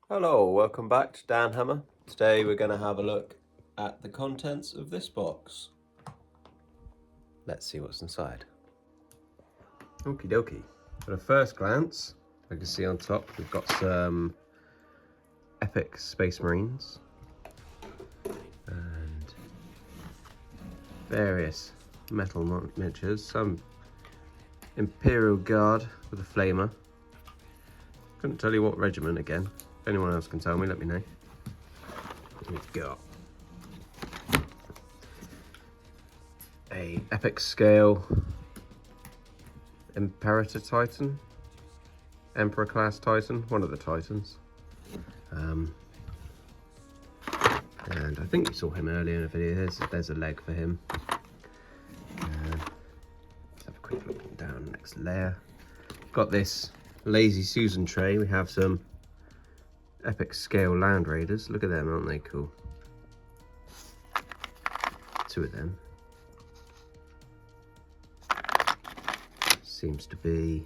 Hello, welcome back to Dan Hammer. Today we're going to have a look at the contents of this box. Let's see what's inside. Okie dokie. At a first glance, I can see on top we've got some epic Space Marines and various metal miniatures, some Imperial Guard with a flamer. Couldn't tell you what regiment again. If anyone else can tell me, let me know. We've got a epic scale Imperator Titan, Emperor class Titan, one of the Titans. And I think you saw him earlier in the video. There's a leg for him. Let's have a quick look down next layer. Got this Lazy Susan tray. We have some epic scale Land Raiders. Look at them, aren't they cool? Two of them. Seems to be...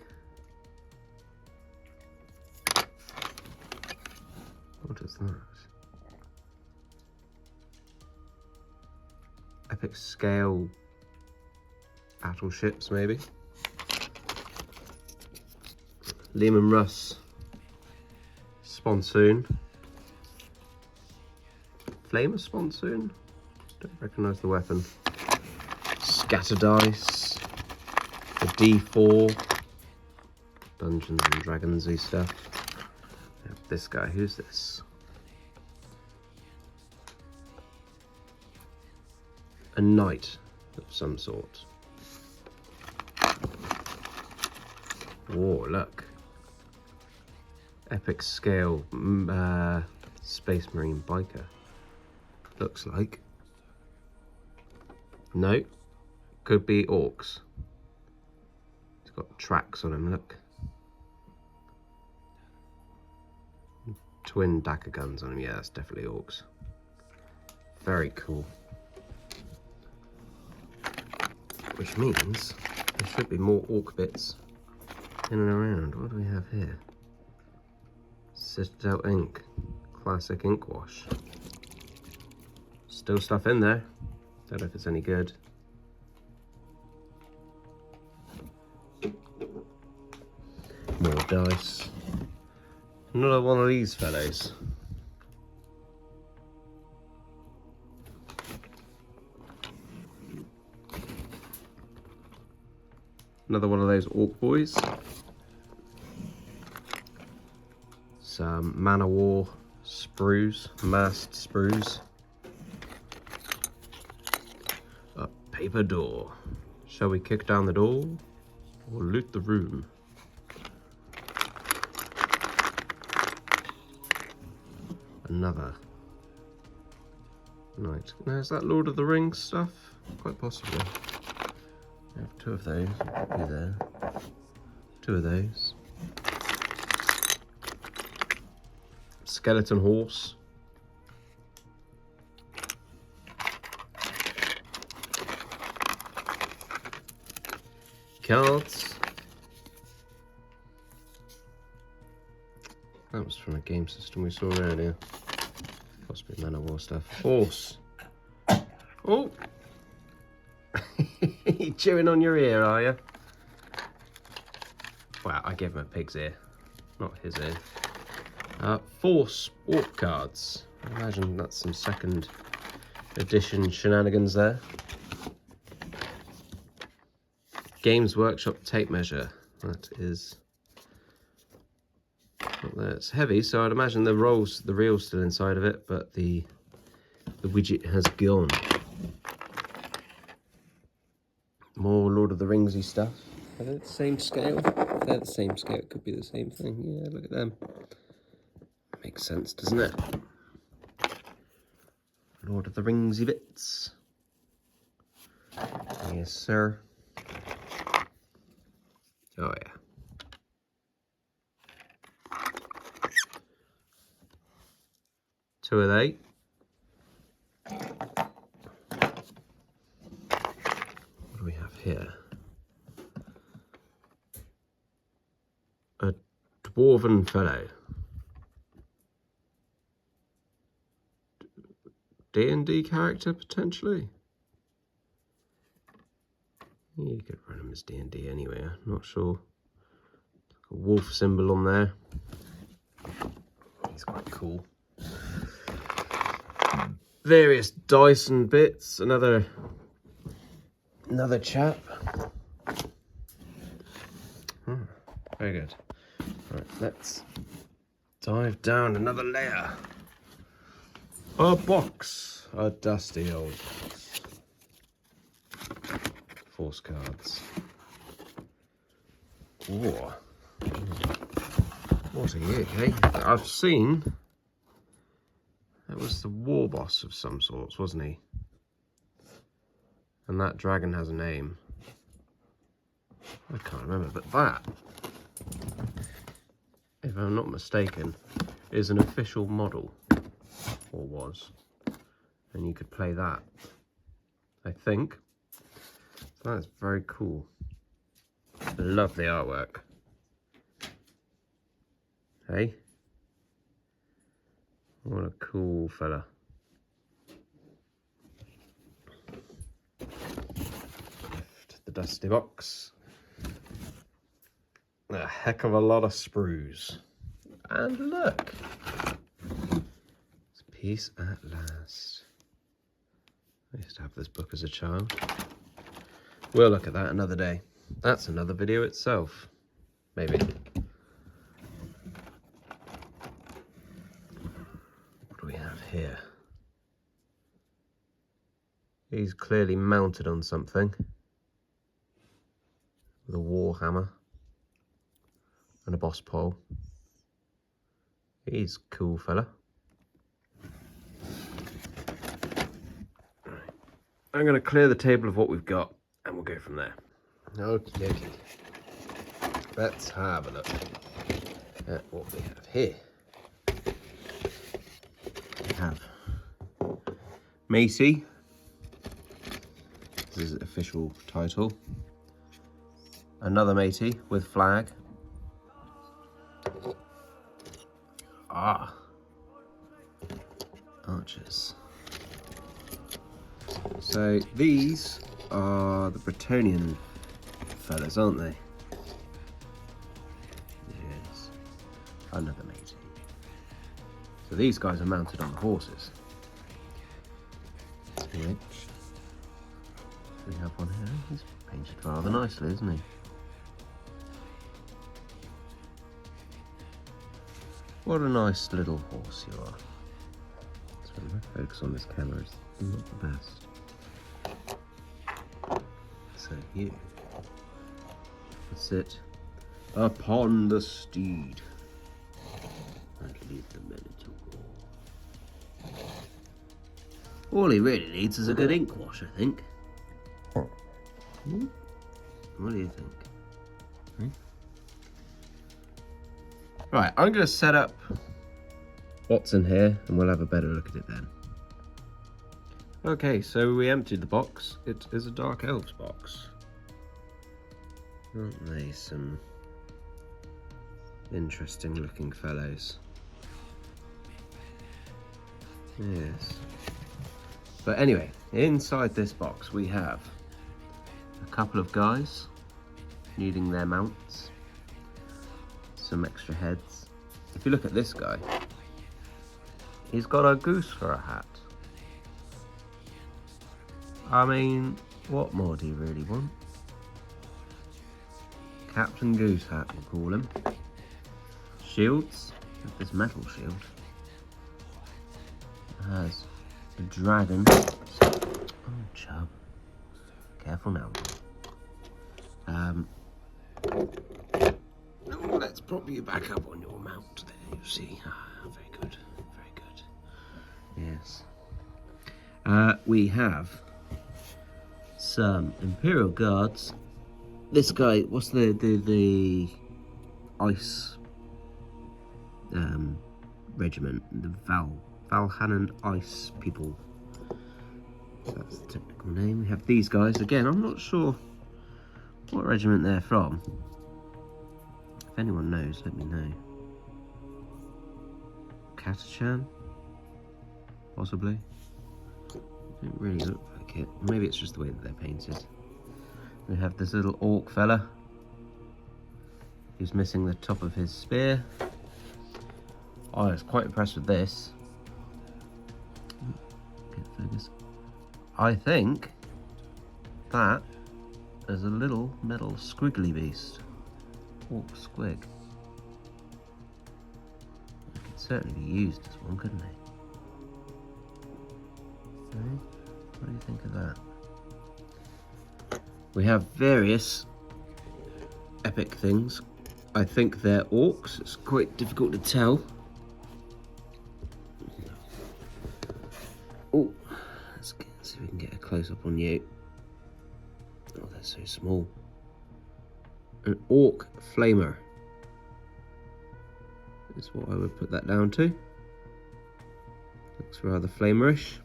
what is that? Epic scale battleships, maybe? Lehman Russ Sponsoon. Flamer Sponsoon? Don't recognise the weapon. Scatter dice. The D4. Dungeons and Dragons-y stuff. We have this guy. Who's this? A knight of some sort. Whoa, look. Epic scale Space Marine biker. Looks like. No. Could be orcs. He's got tracks on him, look. Twin Dagger guns on him. Yeah, that's definitely orcs. Very cool. Which means there should be more orc bits in and around. What do we have here? Citadel ink, classic ink wash. Still stuff in there. Don't know if it's any good. More dice. Another one of these fellows. Another one of those orc boys. Some Man of War sprues, masked sprues. A paper door. Shall we kick down the door or loot the room? Another knight. Now, is that Lord of the Rings stuff? Quite possibly. I have two of those. Be there. Two of those. Skeleton horse. Cards. That was from a game system we saw earlier. Possibly Man of War stuff. Horse. Oh! You chewing on your ear, are you? Well, I gave him a pig's ear, not his ear. Force orc cards. I imagine that's some second edition shenanigans there. Games Workshop tape measure. That is not there. It's heavy, so I'd imagine the reel's still inside of it, but the widget has gone. More Lord of the Ringsy stuff. Are they the same scale? If they're the same scale, it could be the same thing. Yeah, look at them. Makes sense, doesn't it? Lord of the Ringsy bits. Yes, sir. Oh, yeah. Two of they. What do we have here? A dwarven fellow. D&D character, potentially. You could run him as D&D anyway, I'm not sure. A wolf symbol on there. He's quite cool. Various dice and bits. Another chap. Very good. Right, let's dive down another layer. A box. A dusty old box. Force cards. Whoa. What a year, eh? I've seen... That was the war boss of some sorts, wasn't he? And that dragon has a name. I can't remember, but that, if I'm not mistaken, is an official model, or was, and you could play that, I think. So that's very cool. I love the artwork. Hey? What a cool fella. Lift the dusty box. A heck of a lot of sprues. And look! It's peace at last. I used to have this book as a child. We'll look at that another day. That's another video itself. Maybe. What do we have here? He's clearly mounted on something. With a warhammer. And a boss pole. He's a cool fella. Right. I'm going to clear the table of what we've got and we'll go from there. Okay. Let's have a look at what we have here. We have Macy. This is the official title. Another matey with flag. Ah. Archers. So these are the Bretonnian fellas, aren't they? Yes. Another matey. So these guys are mounted on horses. Which we have one here. He's painted rather nicely, isn't he? What a nice little horse you are. So my focus on this camera is not the best. So you sit upon the steed and lead the men into war. All he really needs is a good ink wash, I think. What do you think? Right, I'm going to set up what's in here and we'll have a better look at it then. Okay, so we emptied the box. It is a Dark Elves box. Aren't they some interesting looking fellows? Yes. But anyway, inside this box we have a couple of guys needing their mounts. Some extra heads. If you look at this guy, he's got a goose for a hat. I mean, what more do you really want? Captain Goose Hat, we'll call him. Shields. This metal shield has a dragon. Oh, chub. Careful now. Let's prop you back up on your mount there, you see. Very good, very good. Yes. We have some Imperial Guards. This guy, what's the ice regiment? The Valhannan Ice People. That's the technical name. We have these guys. Again, I'm not sure what regiment they're from. If anyone knows, let me know. Katachan? Possibly. Don't really look like it. Maybe it's just the way that they're painted. We have this little orc fella who's missing the top of his spear. I was quite impressed with this. Get focus. I think that is a little metal squiggly beast. Orc squig. It could certainly be used as one, couldn't it? Okay. What do you think of that? We have various epic things. I think they're orcs. It's quite difficult to tell. Oh, let's see if we can get a close up on you. Oh, they're so small. An orc flamer is what I would put that down to. Looks rather flamerish.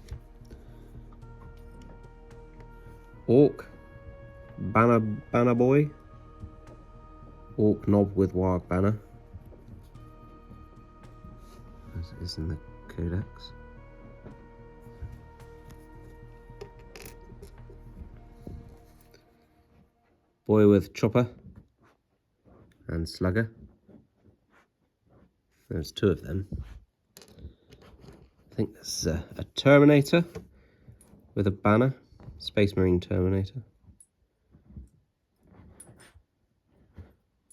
Orc banner boy. Orc knob with warg banner, as it is in the codex. Boy with chopper and slugger. There's two of them. I think this is a Terminator with a banner. Space Marine Terminator.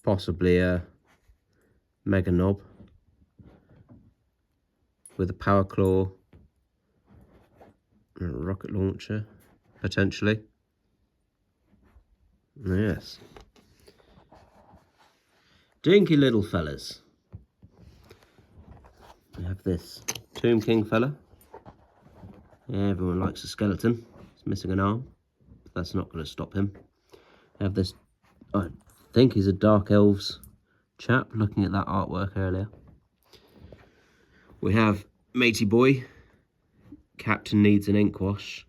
Possibly a Mega Knob with a power claw and a rocket launcher, potentially. Yes. Dinky little fellas. We have this Tomb King fella. Everyone likes a skeleton. He's missing an arm, but that's not going to stop him. We have this, I think he's a Dark Elves chap, looking at that artwork earlier. We have Matey Boy. Captain needs an ink wash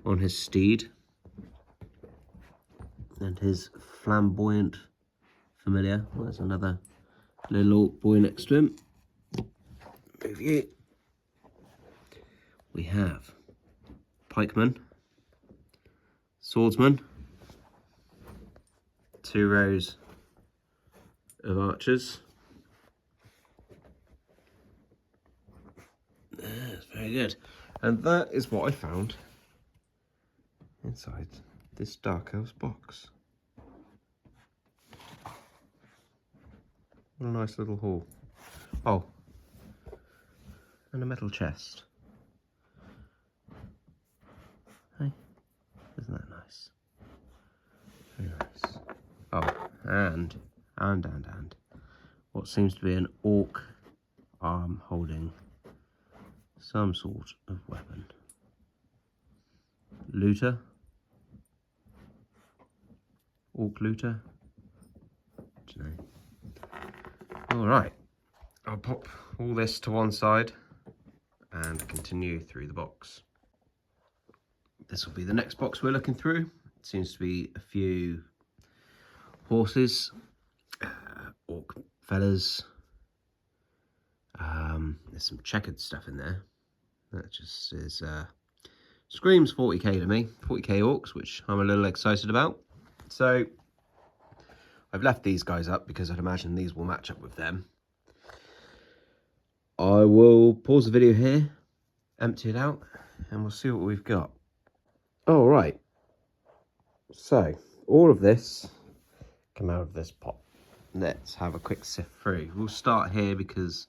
on his steed. And his flamboyant familiar. Well, there's another little orc boy next to him. Move you. We have pikeman, swordsman, two rows of archers. That's very good. And that is what I found inside this Dark Elves box. What a nice little haul. Oh, and a metal chest. Hey, isn't that nice? Very nice. Oh, and what seems to be an orc arm holding some sort of weapon. Looter. Orc looter. Dunno. Alright, I'll pop all this to one side and continue through the box. This will be the next box we're looking through. It seems to be a few horses, orc fellas. There's some checkered stuff in there. That just is screams 40k to me. 40k orcs, which I'm a little excited about. So I've left these guys up because I'd imagine these will match up with them. I will pause the video here, empty it out, and we'll see what we've got. All right. So all of this come out of this pot. Let's have a quick sift through. We'll start here because,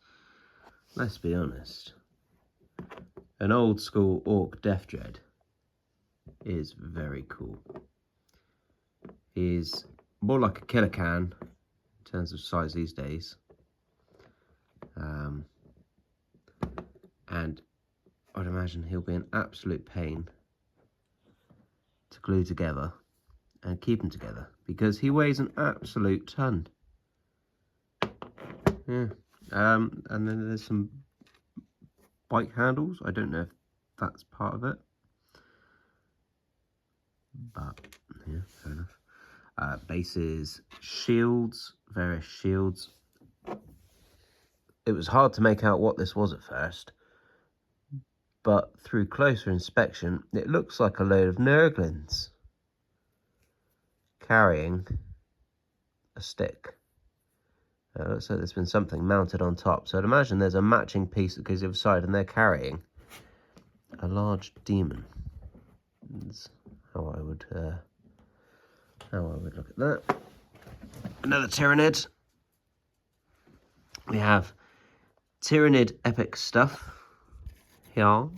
let's be honest, an old school orc Death Dread is very cool. He's more like a killer can in terms of size these days. And I'd imagine he'll be an absolute pain to glue together and keep them together because he weighs an absolute ton. Yeah. And then there's some bike handles. I don't know if that's part of it, but yeah, fair enough. Bases, shields, various shields. It was hard to make out what this was at first, but through closer inspection, it looks like a load of Nurglings carrying a stick. It looks like there's been something mounted on top. So I'd imagine there's a matching piece that goes the other side, and they're carrying a large demon. That's how I would look at that. Another Tyrannid. We have Tyrannid epic stuff here.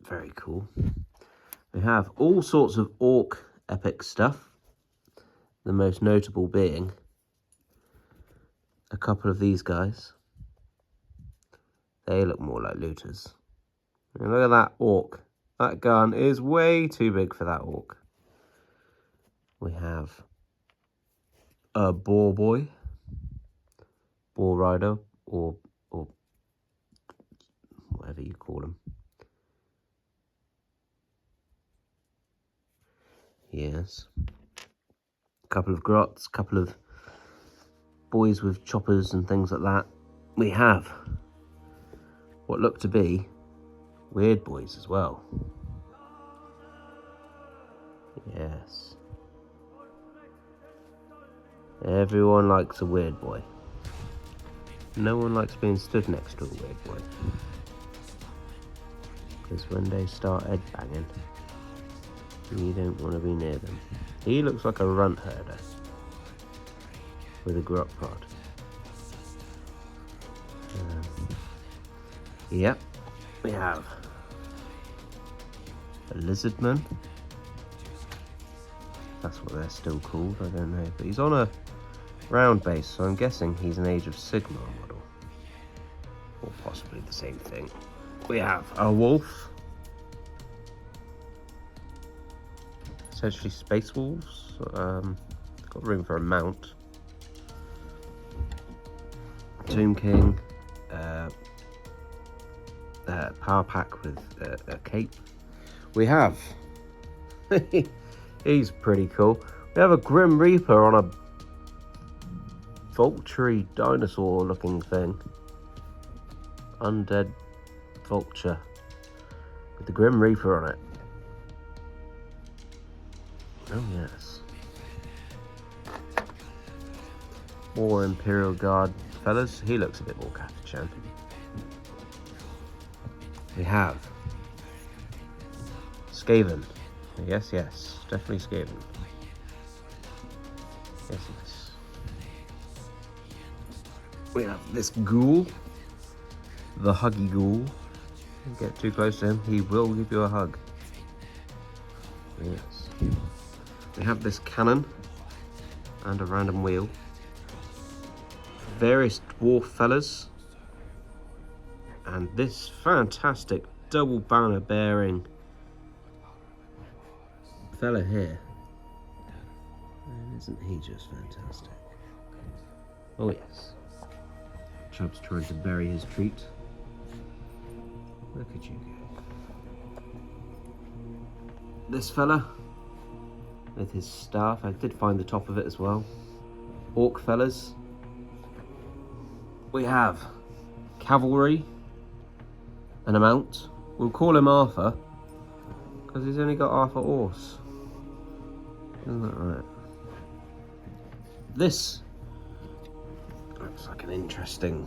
Very cool. We have all sorts of orc epic stuff. The most notable being a couple of these guys. They look more like looters. And look at that orc. That gun is way too big for that orc. We have a boar boy, boar rider, or whatever you call him. Yes. A couple of grots, a couple of boys with choppers and things like that. We have what look to be weird boys as well. Yes. Everyone likes a weird boy. No one likes being stood next to a weird boy. Because when they start head banging, you don't want to be near them. He looks like a runt herder with a grot pod. Yep, we have a lizardman. That's what they're still called, I don't know. But he's on a round base, so I'm guessing he's an Age of Sigmar model. Or possibly the same thing. We have a wolf. Essentially space wolves. Got room for a mount. Tomb King. Power pack with a cape. We have... He's pretty cool. We have a Grim Reaper on a vulture dinosaur looking thing. Undead vulture. With the Grim Reaper on it. Oh yes. More Imperial Guard fellas. He looks a bit more Catachan. We have Skaven. Yes, yes, definitely Skaven. Yes, yes. We have this ghoul, the Huggy Ghoul. Don't get too close to him, he will give you a hug. Yes. We have this cannon and a random wheel. Various dwarf fellas. And this fantastic double banner bearing fella here. And isn't he just fantastic? Oh yes. Chubb's trying to bury his treat. Look at you go. This fella with his staff. I did find the top of it as well. Orc fellas. We have cavalry and a mount. We'll call him Arthur because he's only got Arthur horse. Isn't that right? This looks like an interesting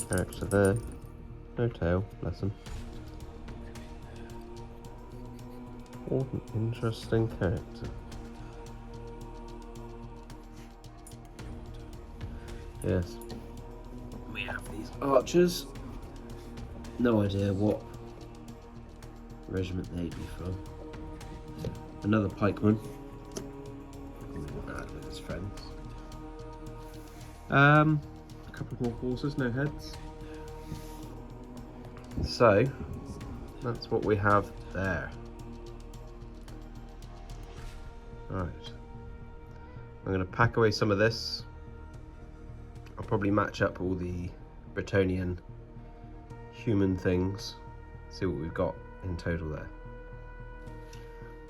character there. No tail, bless him. What an interesting character. Yes. We have these archers. No idea what regiment they'd be from. Another pikeman. With his friends. A couple more horses, no heads. So, that's what we have there. Right. I'm going to pack away some of this. I'll probably match up all the Bretonnian human things. See what we've got in total there.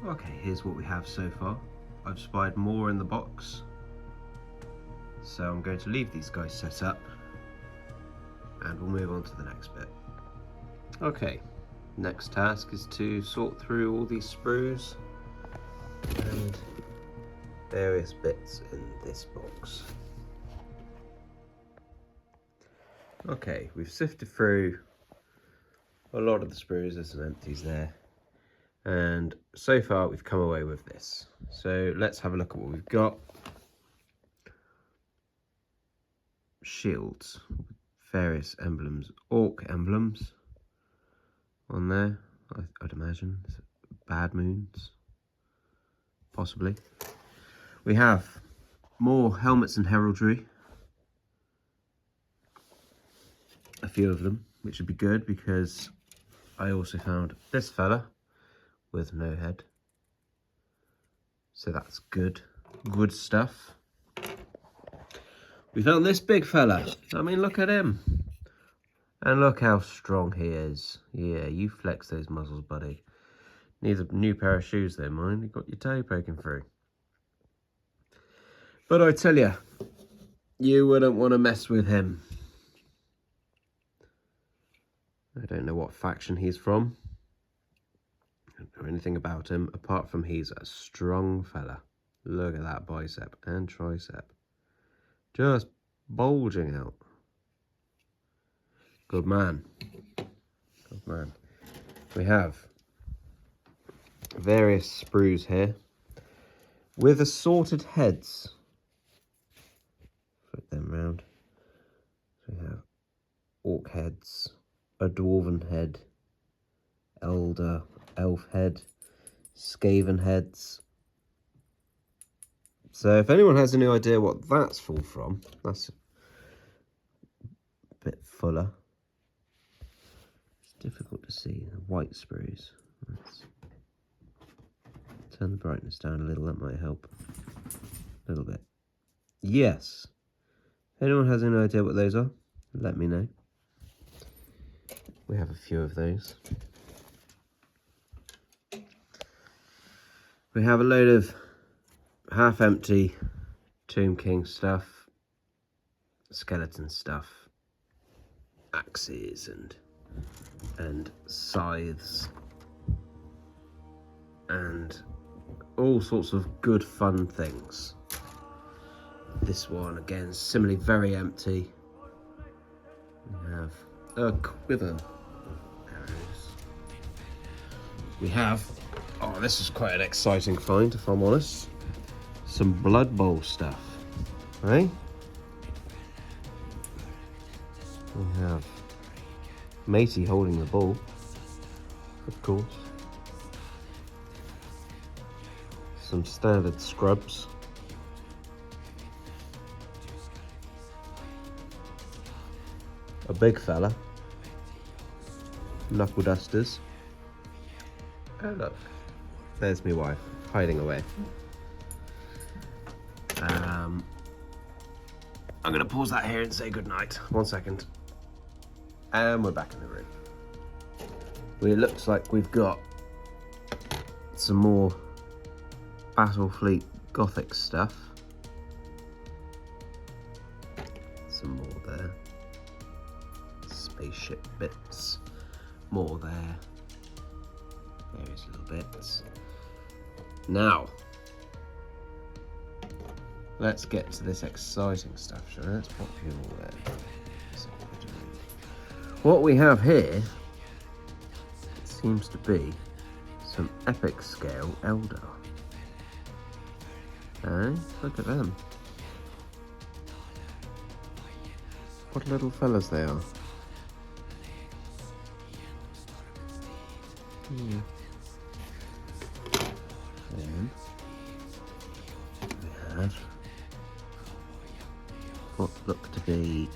Okay, here's what we have so far. I've spied more in the box So I'm going to leave these guys set up and we'll move on to the next bit. Okay, next task is to sort through all these sprues and various bits in this box. Okay, we've sifted through a lot of the sprues, there's some empties there, and so far we've come away with this. So let's have a look at what we've got. Shields, various emblems, orc emblems on there, I'd imagine. Bad moons, possibly. We have more helmets and heraldry, a few of them, which would be good because I also found this fella with no head, so that's good stuff. We found this big fella. I mean, look at him. And look how strong he is. Yeah, you flex those muscles, buddy. Needs a new pair of shoes though, mind. You've got your toe poking through. But I tell you, you wouldn't want to mess with him. I don't know what faction he's from. I don't know anything about him, apart from he's a strong fella. Look at that bicep and tricep. Just bulging out. Good man. Good man. We have various sprues here with assorted heads. Flip them round. So we have orc heads, a dwarven head, elder, elf head, skaven heads. So if anyone has any idea what that's full from, that's a bit fuller. It's difficult to see. The white sprues. Let's turn the brightness down a little, that might help. A little bit. Yes. If anyone has any idea what those are, let me know. We have a few of those. We have a load of half-empty Tomb King stuff, skeleton stuff, axes and scythes, and all sorts of good fun things. This one again, similarly very empty. We have a quiver of arrows. We have, oh, this is quite an exciting find if I'm honest, some Blood Bowl stuff, right? We have Matey holding the ball, of course. Some standard scrubs. A big fella. Knuckle dusters. Oh look, there's my wife hiding away. I'm going to pause that here and say goodnight. 1 second. And we're back in the room. It looks like we've got some more Battlefleet Gothic stuff. Some more there. Spaceship bits. More there. Various little bits. Now, let's get to this exciting stuff, shall we? Let's pop you all there. What we have here seems to be some epic scale Eldar. Hey, look at them. What little fellas they are. Yeah. Then we have what look to be,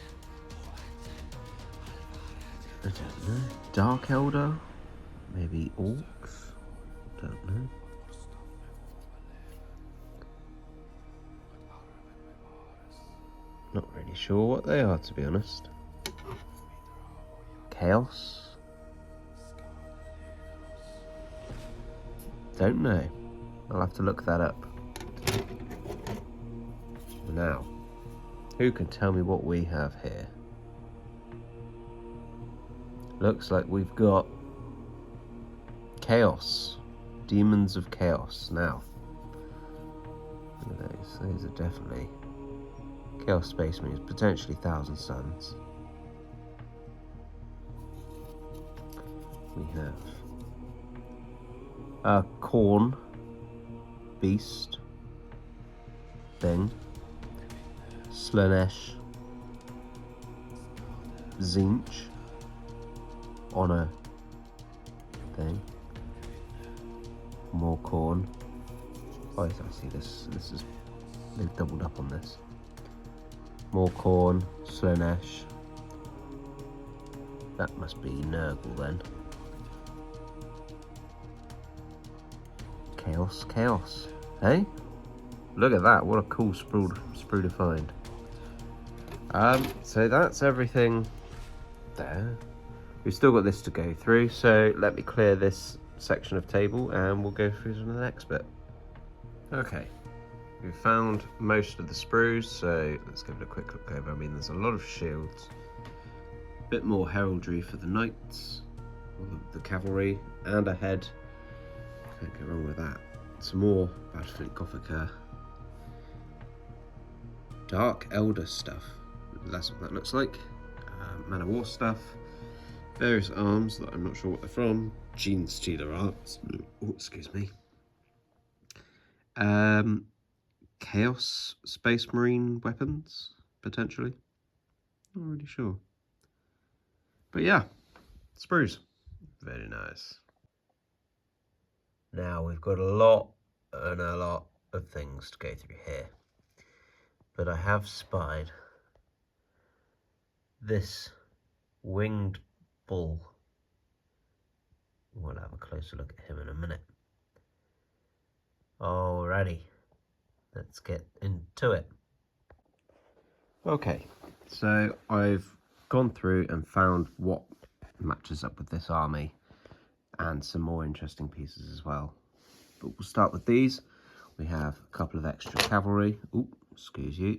I don't know, Dark Eldar? Maybe Orcs? Don't know. Not really sure what they are, to be honest. Chaos? Don't know. I'll have to look that up. Now, Who can tell me what we have here? Looks like we've got Chaos. Demons of Chaos. Now, look at those. Those are definitely Chaos Space Marines, potentially Thousand Suns. We have a Khorne Beast thing, Slaanesh, Tzeentch Honor thing, more Khorne. Oh, I see this. This is, they've doubled up on this. More Khorne, Slaanesh. That must be Nurgle then. Chaos. Hey? Look at that, what a cool sprue to find. So that's everything there. We've still got this to go through, so let me clear this section of table and we'll go through to the next bit. Okay, we've found most of the sprues, so let's give it a quick look over. I mean, there's a lot of shields, a bit more heraldry for the knights, or the cavalry, and a head. Can't go wrong with that. Some more Battlefleet Gothica. Dark Elder stuff. That's what that looks like. Man of War stuff. Various arms that I'm not sure what they're from. Gene Stealer arts. Oh, excuse me. Chaos Space Marine weapons, potentially. Not really sure. But yeah, sprues. Very nice. Now we've got a lot of things to go through here. But I have spied this winged bull. We'll have a closer look at him in a minute. Alrighty, let's get into it. Okay, so I've gone through and found what matches up with this army and some more interesting pieces as well. But we'll start with these. We have a couple of extra cavalry. Ooh, excuse you.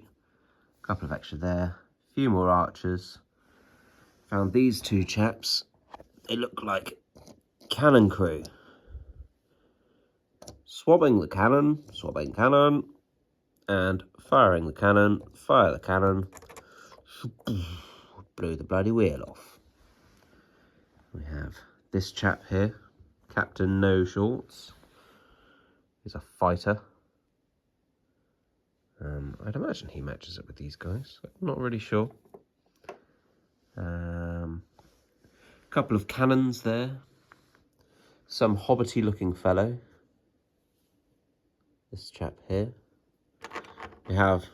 A couple of extra there. A few more archers. Found these two chaps. They look like cannon crew. Swabbing the cannon, and firing the cannon, fire the cannon. Blew the bloody wheel off. We have this chap here, Captain No Shorts. He's a fighter. I'd imagine he matches up with these guys. I'm not really sure. Couple of cannons there. Some hobbity looking fellow. This chap here. We have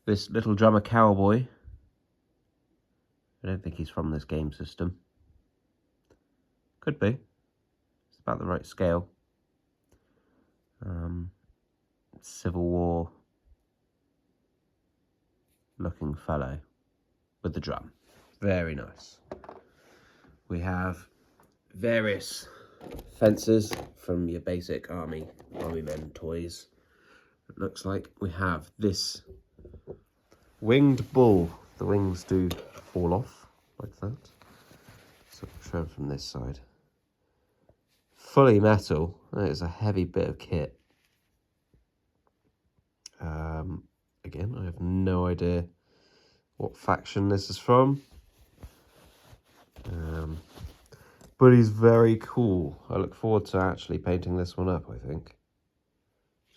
this little drummer cowboy. I don't think he's from this game system. Could be. It's about the right scale. Civil War looking fellow with the drum. Very nice. We have various fences from your basic army men toys. It looks like we have this winged bull. The wings do fall off like that. So I'll show from this side. Fully metal. That is a heavy bit of kit. Again, I have no idea what faction this is from. But he's very cool. I look forward to actually painting this one up, I think.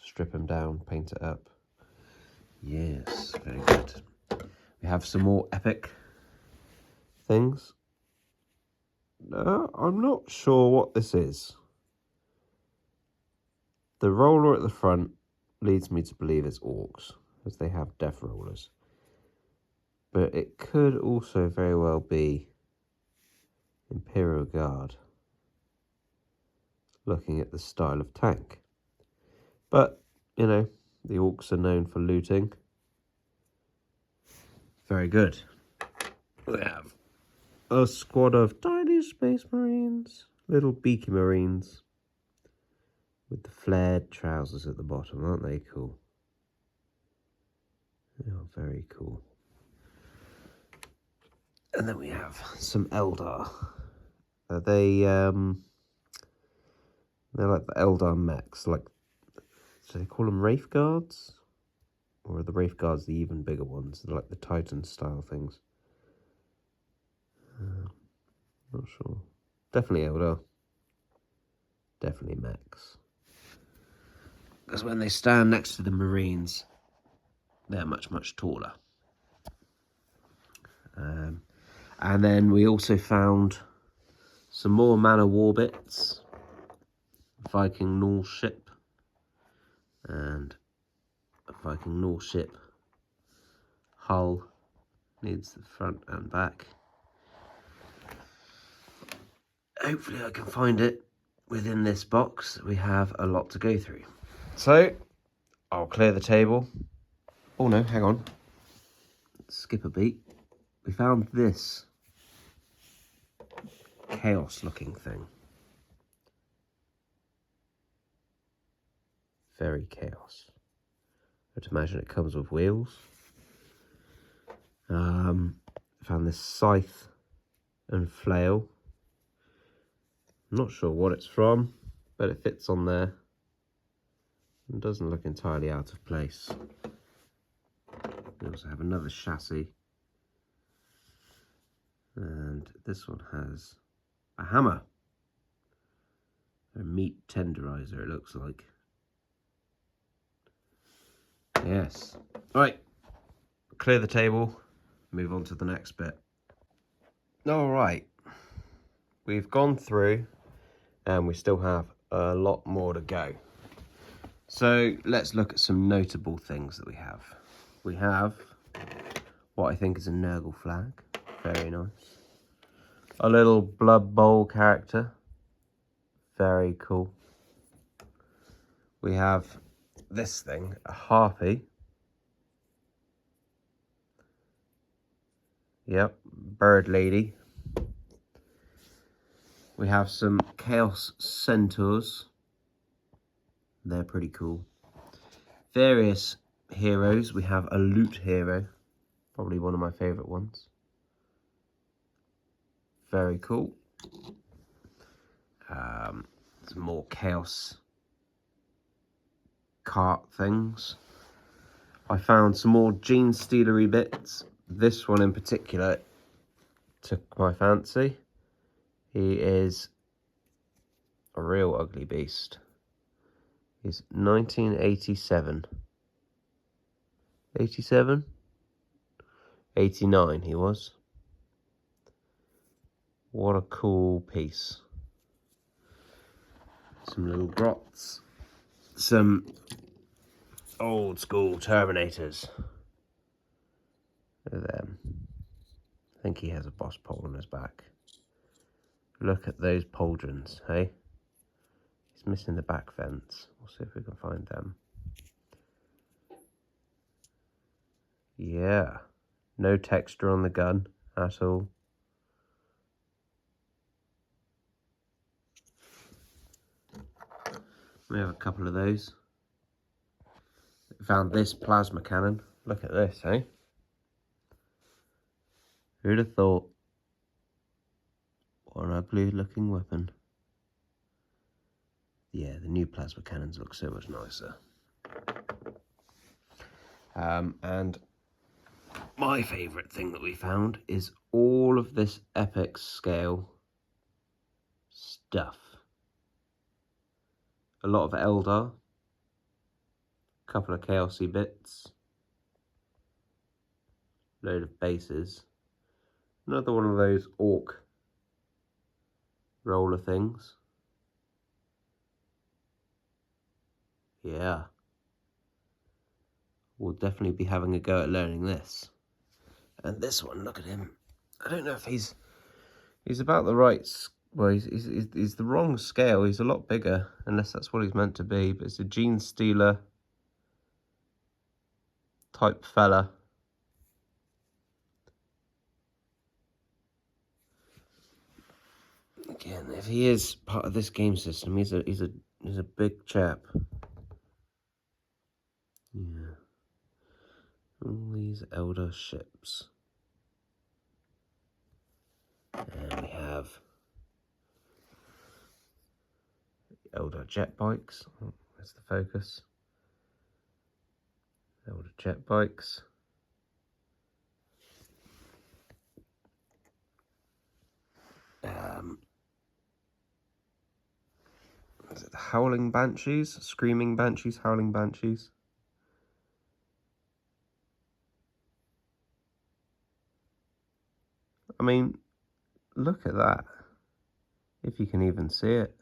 Strip him down, paint it up. Yes, very good. We have some more epic things. I'm not sure what this is. The roller at the front leads me to believe it's orcs, as they have death rollers. But it could also very well be Imperial Guard, looking at the style of tank. But, you know, the orcs are known for looting. Very good. We have a squad of tiny space marines, little beaky marines, with the flared trousers at the bottom. Aren't they cool? They are very cool. And then we have some Eldar. They're like the Eldar mechs, like, so they call them Wraith Guards? Or are the Wraith Guards the even bigger ones? They're like the Titan style things. Not sure. Definitely Eldar. Definitely mechs. Because when they stand next to the Marines, they're much, much taller. And then we also found some more Man of War bits. Viking Norse ship. And a Viking Norse ship hull needs the front and back. Hopefully I can find it within this box. We have a lot to go through. So, I'll clear the table. Oh no, hang on. Skip a beat. We found this chaos looking thing. Very chaos. I'd imagine it comes with wheels. Found this scythe and flail. I'm not sure what it's from, but it fits on there. It doesn't look entirely out of place. We also have another chassis. And this one has a hammer. A meat tenderizer, it looks like. Yes. Right. Clear the table. Move on to the next bit. All right. We've gone through and we still have a lot more to go. So let's look at some notable things that we have. We have what I think is a Nurgle flag. Very nice. A little Blood Bowl character. Very cool. We have this thing, a harpy. Yep, bird lady. We have some Chaos Centaurs. They're pretty cool. Various heroes. We have a loot hero. Probably one of my favourite ones. Very cool. Some more Chaos cart things. I found some more Gene Stealery bits. This one in particular took my fancy. He is a real ugly beast. He's 1987. 87? 89 he was. What a cool piece. Some little grots. Some old school Terminators. Look at them. I think he has a boss pole on his back. Look at those pauldrons, hey? He's missing the back vents. We'll see if we can find them. Yeah. No texture on the gun at all. We have a couple of those. Found this plasma cannon. Look at this, eh? Who'd have thought? What an ugly looking weapon. Yeah, the new plasma cannons look so much nicer. And my favourite thing that we found is all of this epic scale stuff. A lot of Eldar. A couple of Chaosy bits. Load of bases. Another one of those orc roller things. Yeah. We'll definitely be having a go at learning this. And this one, look at him. I don't know if he's about the right... Well, he's the wrong scale. He's a lot bigger, unless that's what he's meant to be. But it's a Gene Stealer type fella. Again, if he is part of this game system, he's a big chap. Yeah. Oh, these Elder ships. And we have Elder jet bikes. Oh, there's the focus. Elder jet bikes. Is it the Howling Banshees? Screaming Banshees, Howling Banshees. I mean, look at that. If you can even see it.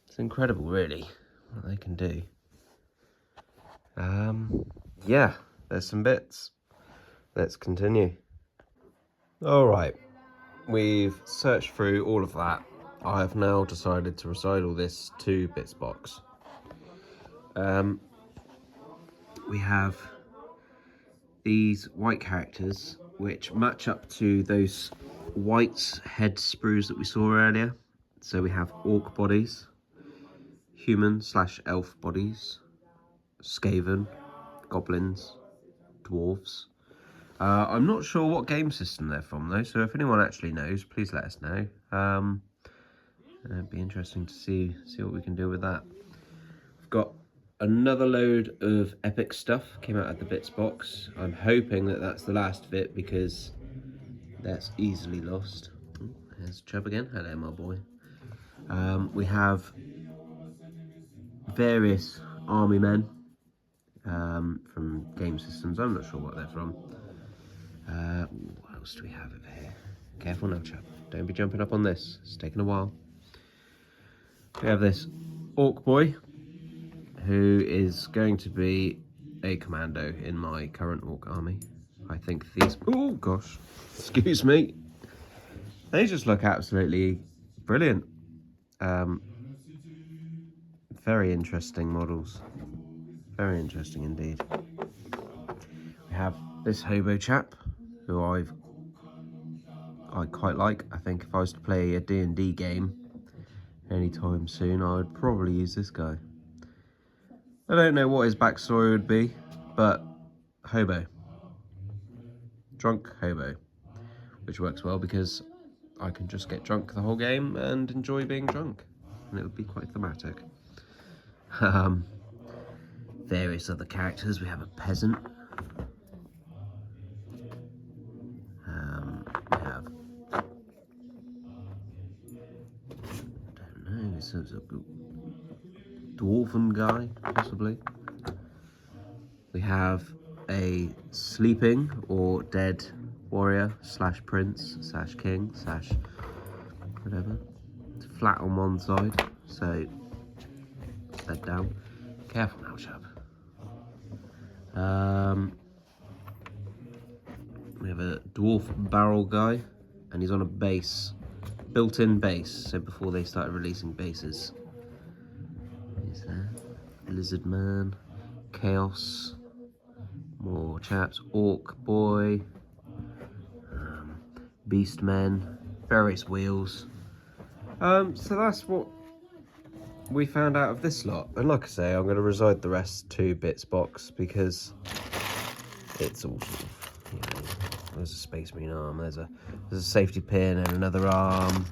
It's incredible, really, what they can do. Yeah, there's some bits. Let's continue. All right, we've searched through all of that. I have now decided to recycle this to bits box. We have these white characters which match up to those white head sprues that we saw earlier. So we have orc bodies, human/elf bodies, skaven, goblins, dwarves. I'm not sure what game system they're from though, so if anyone actually knows, please let us know. It'd be interesting to see what we can do with that. We've got another load of epic stuff came out of the bits box. I'm hoping that that's the last of it because that's easily lost. Ooh, there's Chubb again. Hello, my boy. We have various army men from game systems. I'm not sure what they're from. What else do we have over here? Careful now, Chubb. Don't be jumping up on this. It's taking a while. We have this orc boy who is going to be a commando in my current orc army. I think these... Oh, gosh. Excuse me. They just look absolutely brilliant. Very interesting models. Very interesting indeed. We have this hobo chap who I quite like. I think if I was to play a D&D game anytime soon, I would probably use this guy. I don't know what his backstory would be, but hobo. Drunk hobo. Which works well because I can just get drunk the whole game and enjoy being drunk. And it would be quite thematic. Various other characters. We have a peasant. We have... I don't know, this is a dwarven guy, possibly. We have a sleeping or dead warrior / prince / king / whatever. It's flat on one side, so head down. Careful now, chap. We have a dwarf barrel guy, and he's on a base, built-in base. So before they started releasing bases, he's there. Lizard man, chaos, more chaps, orc boy, beast men, various wheels. So that's what we found out of this lot. And like I say, I'm going to reside the rest to bits box because it's all sort of, you know, there's a space marine arm, there's a safety pin and another arm.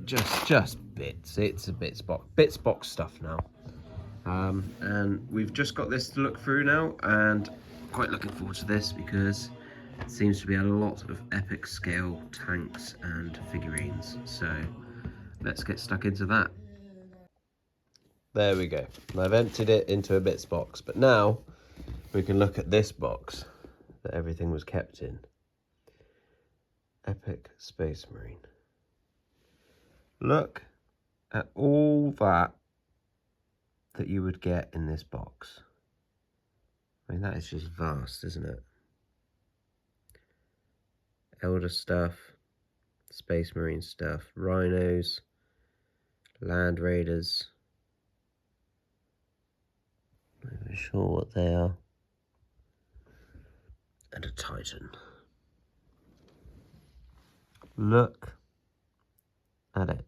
Just bits. It's a bits box stuff now. And we've just got this to look through now, and quite looking forward to this because it seems to be a lot of epic scale tanks and figurines. So let's get stuck into that. There we go. I've emptied it into a bits box, but now we can look at this box that everything was kept in. Epic Space Marine. Look at all that you would get in this box. I mean, that is just vast, isn't it? Elder stuff, Space Marine stuff, rhinos, land raiders. I'm not sure what they are. And a Titan. Look at it.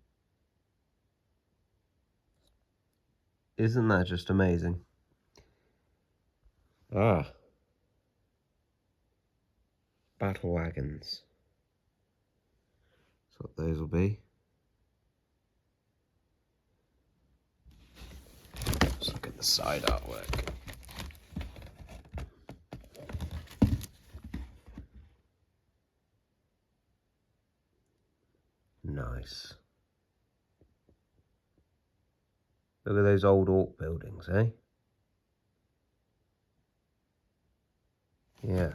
Isn't that just amazing? Ah. Battle wagons. That's what those will be. Let's look at the side artwork. Nice. Look at those old orc buildings, eh? Yeah.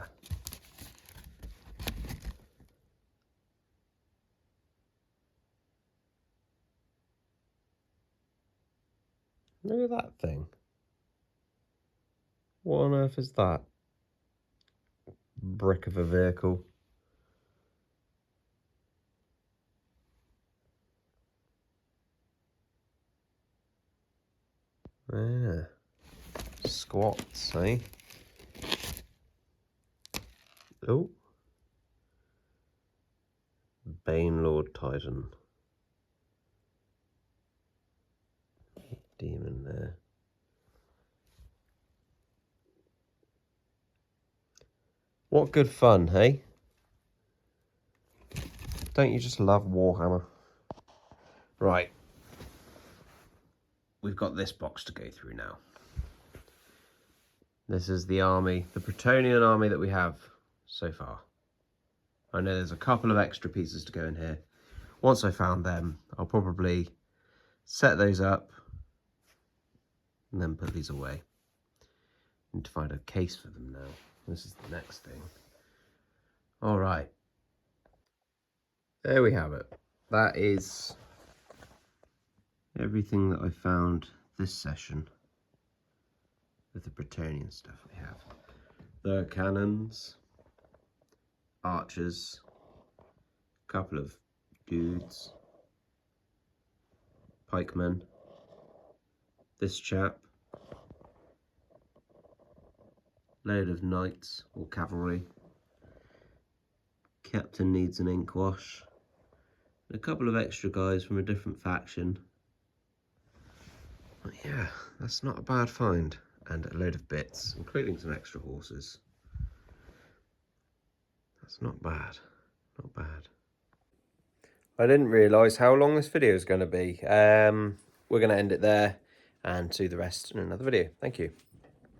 Look at that thing. What on earth is that? Brick of a vehicle. Yeah. Squats, eh? Oh. Banelord Titan. Demon there. What good fun, hey? Don't you just love Warhammer? Right. We've got this box to go through now. This is the army, the Bretonnian army that we have so far. I know there's a couple of extra pieces to go in here. Once I found them, I'll probably set those up and then put these away. I need to find a case for them now. This is the next thing. All right. There we have it. That is everything that I found this session with the Bretonnian stuff we have. The cannons, archers, a couple of dudes, pikemen, this chap, load of knights or cavalry, captain needs an ink wash, and a couple of extra guys from a different faction. But yeah, that's not a bad find. And a load of bits, including some extra horses. That's not bad, not bad. I didn't realise how long this video is going to be. We're going to end it there and do the rest in another video. Thank you.